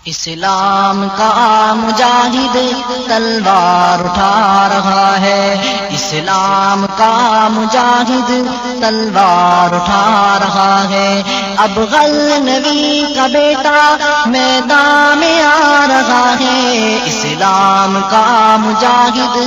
اسلام کا مجاہد تلوار اٹھا رہا ہے، اسلام کا مجاہد تلوار اٹھا رہا ہے۔ اب غزنوی کا بیٹا میدان میں آ رہا ہے، اسلام کا مجاہد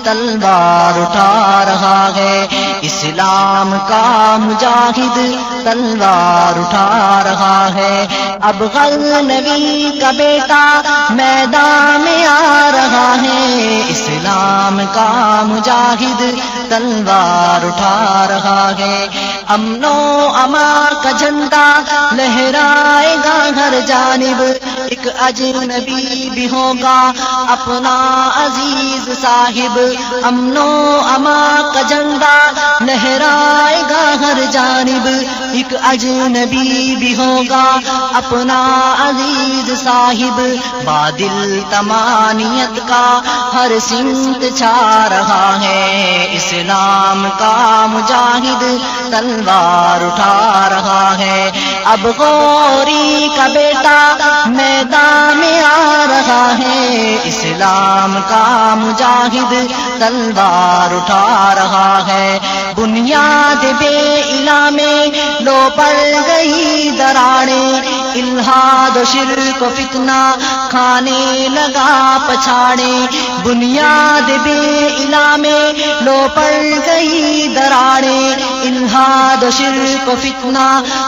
تلوار اٹھا رہا ہے، اسلام کا مجاہد تلوار اٹھا رہا ہے۔ اب غزنوی کا بیٹا میدان میں آ رہا ہے، اسلام کا مجاہد تلوار اٹھا رہا ہے۔ امن و امان کا جھنڈا لہرائے گا ہر جانب، ایک اجنبی بھی ہوگا اپنا عزیز صاحب۔ امن و امان کا جھنڈا لہرائے گا ہر جانب، ایک اجنبی بھی ہوگا اپنا عزیز صاحب۔ بادل تمانیت کا ہر سمت چھا رہا ہے، اسلام کا مجاہد تلوار اٹھا رہا ہے۔ اب غوری کا بیٹا میدان میں آ رہا ہے، اسلام کا مجاہد تلوار اٹھا رہا ہے۔ بنیاد بے الہ میں لو پڑ گئی دراڑیں، الہاد و شرک و فتنہ کھانے لگا پچھاڑے۔ بنیاد بے الہ میں لو پڑ گئی دراڑیں، الہاد و شرک و فتنہ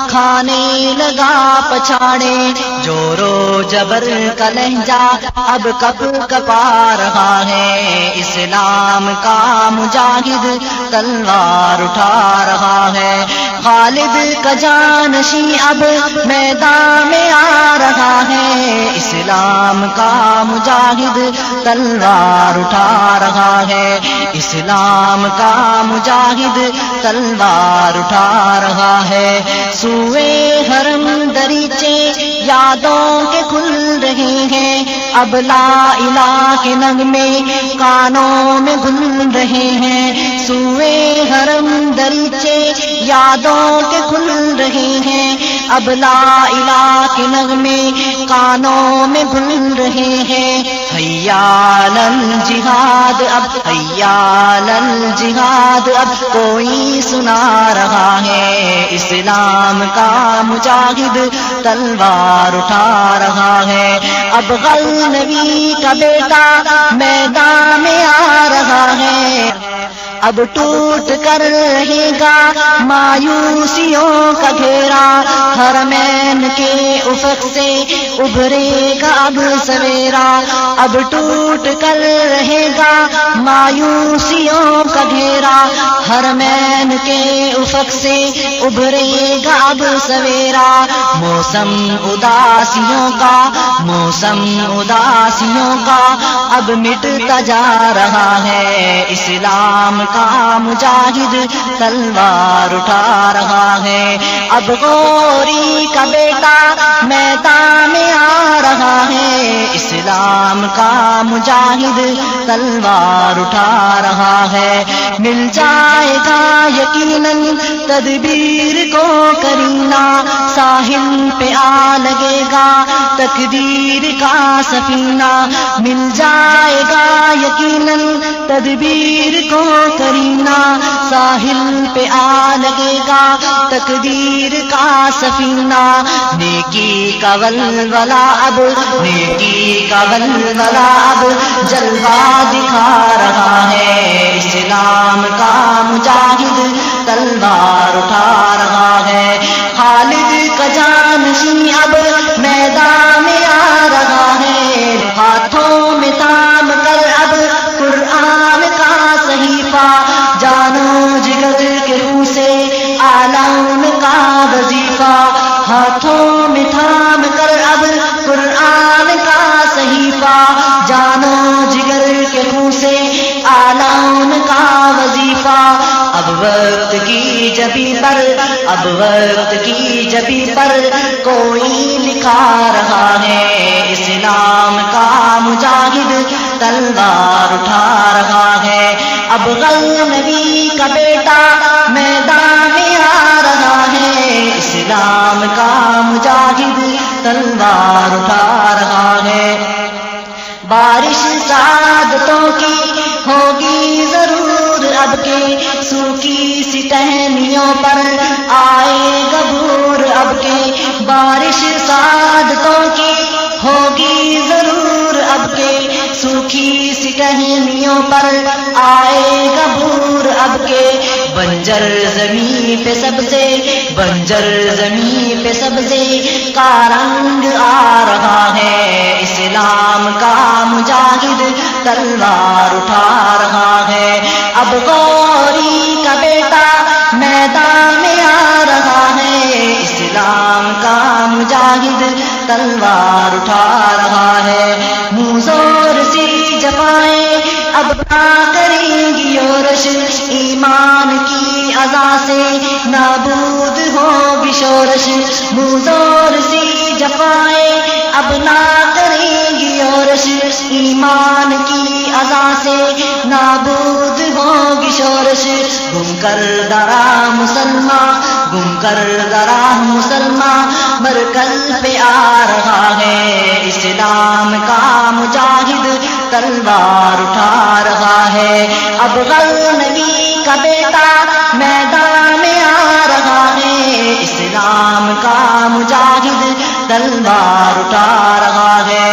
کھانے لگا پچھاڑے۔ جور و جبر کا لہجہ اب کپ کپا رہا ہے، اسلام کا مجاہد تلوار اٹھا رہا ہے۔ خالد کا جانشین اب میدان میں آ رہا ہے، اسلام کا مجاہد تلوار اٹھا رہا ہے، اسلام کا مجاہد تلوار اٹھا رہا ہے۔ سوئے حرم دریچے یادوں کے کھل رہے ہیں، اب لا الہ کے نغمے کانوں میں گھل رہے ہیں۔ سوئے حرم دریچے یادوں کے کھل رہے ہیں، اب لا الہ کے نغمے کانوں میں گھل رہے ہیں۔ حیا علی الجہاد اب، حیا علی الجہاد اب کوئی سنا رہا ہے، اسلام کا مجاہد تلوار اٹھا رہا ہے۔ اب غزنوی کا بیٹا میدان میں آ رہا ہے، اب ٹوٹ کر رہے گا مایوسیوں کا گھیرا، حرمین کے افق سے ابھرے گا اب سویرا۔ اب ٹوٹ کر رہے گا مایوسیوں کا گھیرا، حرمین کے افق سے ابھرے گا اب سویرا۔ موسم اداسیوں کا، موسم اداسیوں کا اب مٹتا جا رہا ہے، اسلام کا مجاہد تلوار اٹھا رہا ہے۔ اب غوری کا بیٹا میدان میں آ رہا ہے، اسلام کا مجاہد تلوار اٹھا رہا ہے۔ مل جائے گا یقیناً تدبیر کو کرینہ، ساحل پہ آ لگے گا تقدیر کا سفینہ۔ مل جائے گا یقیناً تدبیر کو کرینہ، ساحل پہ آ لگے گا تقدیر کا سفینہ۔ نیکی کا ولولہ اب، نیکی کا ولولہ اب جلوہ دکھا رہا ہے، اسلام کا مجاہد تلوار اٹھا رہا ہے۔ خالد کا جانشین اب میدان میں آ رہا ہے، ہاتھوں میں تام کر اب قرآن کا صحیفہ، جانو جگر کے روح سے اعلان کا وظیفہ۔ ہاتھوں میں تھام کر اب قرآن کا صحیفہ، جانو جگر کے روح سے اعلان کا وظیفہ۔ اب وقت کی جبی پر، اب وقت کی جبی پر کوئی لکھا رہا ہے، اسلام کا مجاہد تلوار اٹھا رہا ہے۔ اب غزنوی کا بیٹا میدان میں آ رہا ہے، اسلام کا مجاہد تلوار اٹھا رہا سعادتوں کی ہوگی ضرور اب کے سوکھی سی ٹہنیوں پر آئے گا بھور اب کے بارش سعادتوں کی ہوگی ضرور اب کے سوکھی سی ٹہنیوں پر آئے گا بھور اب کے بنجر زمین پہ سب سے بنجر زمین پہ سبزے کا رنگ آ رہا ہے اسلام کا مجاہد تلوار اٹھا رہا ہے اب غوری کا بیٹا میدان میں آ رہا ہے اسلام کا مجاہد تلوار اٹھا رہا ہے منہ زور سی جفائیں اب نہ کریں گی یورش ایمان کی اذا سے نابود ہوگی شورش منہ زور سی جفائیں اب نہ کریں گی یورش ایمان کی اذا سے نابود ہوگی شورش گم کر درا مسلمان گم کر درا مسلمان مرکز پہ آ رہا ہے اسلام کا مجاہد تلوار اٹھا رہا ہے اب غزنوی کا بیٹا میدان میں آ رہا ہے اسلام کا مجاہد تلوار اٹھا رہا ہے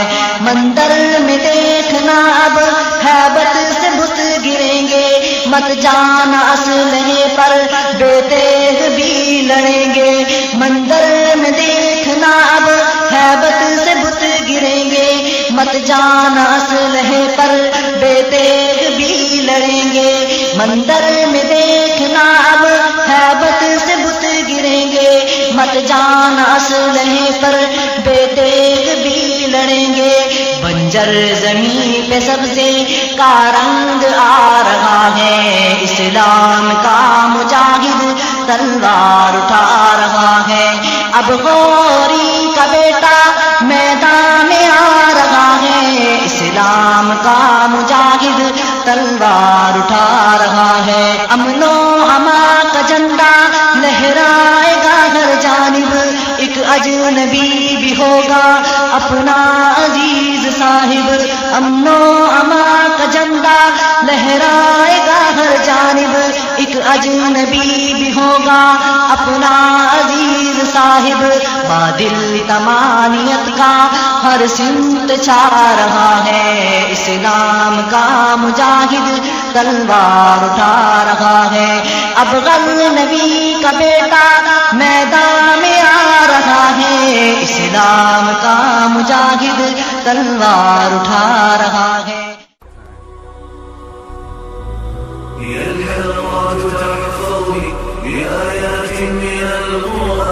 مندر میں دیکھنا اب ہیبت سے بت گریں گے مت جانا اسلحے پر بے تیغ بھی لڑیں گے مندر میں دیکھنا اب ہیبت سے بت گریں گے مت جانا اسلحے پر بے تیغ بھی لڑیں گے مندر میں دیکھنا اب ہیبت سے بت گریں گے مت جانا اسلحے پر بے تیغ بھی لڑیں گے بنجر زمین پہ سبزے کا رنگ آ رہا ہے اسلام کا مجاہد تلوار اٹھا رہا ہے اب غوری کا بیٹا میدان میں آ رہا ہے اسلام کا مجاہد تلوار اٹھا رہا ہے امن و امان کا جھنڈا لہرائے گا ہر جانب ایک اجنبی بھی ہوگا اپنا عزیز صاحب امن و امان کا جھنڈا لہرائے گا ہر جانب ایک اجنبی بھی ہوگا اپنا عزیز صاحب بادل تمانیت کا ہر سمت چھا رہا ہے اسلام کا مجاہد تلوار اٹھا رہا ہے اب غزنوی کا بیٹا میدان میں آ رہا ہے اسلام کا مجاہد تلوار اٹھا رہا ہے يا الحرات تحفظني بآيات من القرآن